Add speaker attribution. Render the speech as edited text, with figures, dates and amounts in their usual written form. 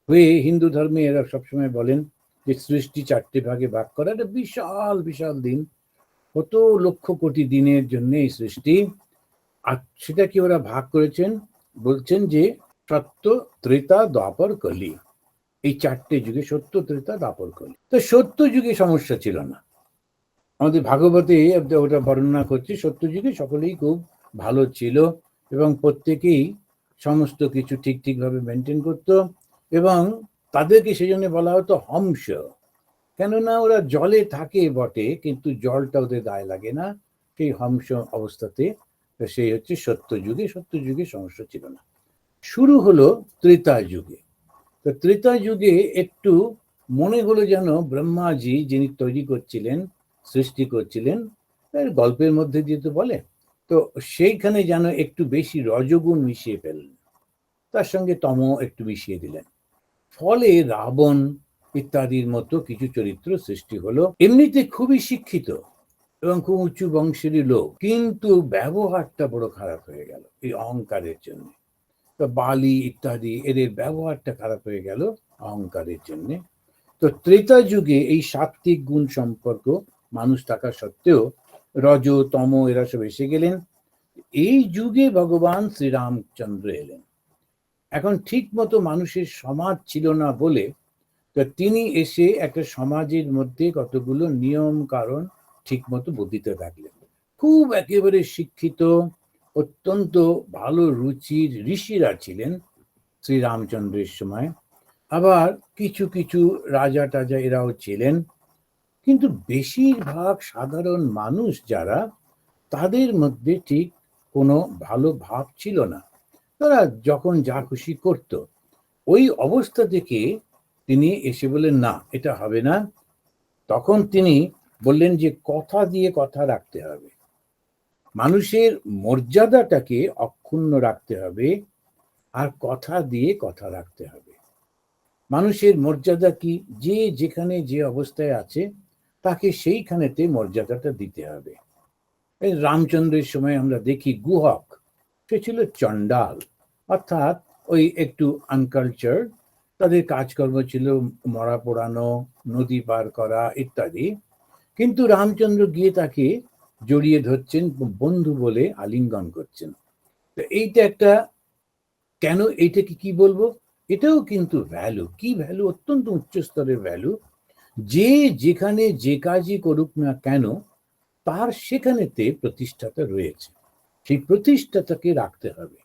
Speaker 1: হয়ে হিন্দু ধর্মে এরা সবসময় বলেন যে সৃষ্টি 4টে ভাগে ভাগ করা, একটা বিশাল বিশাল দিন, কত লক্ষ কোটি দিনের জন্য এই সৃষ্টি। আর সেটা কি ওরা ভাগ করেছেন, বলছেন যে সত্য, ত্রেতা, দ্বাপর, কলি, এই 4টে যুগে, সত্য, ত্রেতা, দ্বাপর, কলি। তো সত্য যুগে সমস্যা ছিল না, আমাদের ভাগবতে ওটা বর্ণনা করছে। সত্য যুগে সকলেই খুব ভালো ছিল এবং প্রত্যেকেই সমস্ত কিছু ঠিক ঠিকভাবে মেনটেন করত, এবং তাদেরকে সেই জন্য বলা হতো হংস, কেননা ওরা জলে থাকে বটে কিন্তু জলটা ওদের গায়ে লাগে না, সেই হংস অবস্থাতে। সেই হচ্ছে সত্য যুগে, সত্য যুগে সমস্যা ছিল না। শুরু হলো ত্রেতা যুগে। তো ত্রেতা যুগে একটু মনে হলো যেন ব্রহ্মাজি যিনি তৈরি করছিলেন, সৃষ্টি করছিলেন, গল্পের মধ্যে দিয়ে তো বলে, তো সেইখানে যেন একটু বেশি রজগুণ মিশিয়ে ফেললেন, তার সঙ্গে তম একটু মিশিয়ে দিলেন। ফলে রাবণ ইত্যাদির মতো কিছু চরিত্র সৃষ্টি হলো। এমনিতে খুবই শিক্ষিত এবং খুব উঁচু বংশেরই লোক, কিন্তু ব্যবহারটা বড় খারাপ হয়ে গেল এই অহংকারের জন্য। তো বালি ইত্যাদি এদের ব্যবহারটা খারাপ হয়ে গেল অহংকারের জন্য। তো ত্রেতা যুগে এই সাত্ত্বিক গুণ সম্পর্ক মানুষ থাকা সত্ত্বেও রজ তম এরা সব এসে গেলেন। এই যুগে ভগবান শ্রীরামচন্দ্র এলেন। এখন ঠিক মতো মানুষের সমাজ ছিল না বলে তো তিনি এসে একটা সমাজের মধ্যে কতগুলো নিয়ম কারণ ঠিক মতো বুদ্ধিতে থাকলেন। খুব একেবারে শিক্ষিত, অত্যন্ত ভালো রুচির ঋষিরা ছিলেন শ্রীরামচন্দ্রের সময়। আবার কিছু কিছু রাজা টাজা এরাও ছিলেন, কিন্তু বেশিরভাগ সাধারণ মানুষ যারা, তাদের মধ্যে ঠিক কোনো ভালো ভাব ছিল না। তারা যখন যা খুশি করত। ওই অবস্থা থেকে তিনি এসে বললেন না, এটা হবে না। তখন তিনি বললেন যে কথা দিয়ে কথা রাখতে হবে, মানুষের মর্যাদাটাকে অক্ষুণ্ণ রাখতে হবে, আর কথা দিয়ে কথা রাখতে হবে। মানুষের মর্যাদা কি, যে যেখানে যে অবস্থায় আছে তাকে সেইখানেতে মর্যাদাটা দিতে হবে। এই রামচন্দ্রের সময় আমরা দেখি গুহক, সে ছিল চণ্ডাল, অর্থাৎ ওই একটু আনকালচার, তাদের কাজকর্ম ছিল মরা পোড়ানো, নদী পার করা ইত্যাদি। কিন্তু রামচন্দ্র গিয়ে তাকে জড়িয়ে ধরছেন, বন্ধু বলে আলিঙ্গন করছেন। তো এইটা একটা, কেন এইটাকে কি বলবো, এটাও কিন্তু ভ্যালু, কি ভ্যালু, অত্যন্ত উচ্চ স্তরের ভ্যালু। যে যেখানে যে কাজই করুক না কেন তার সেখানেতে প্রতিষ্ঠাতা রয়েছে, সেই প্রতিষ্ঠাতাকে রাখতে হবে।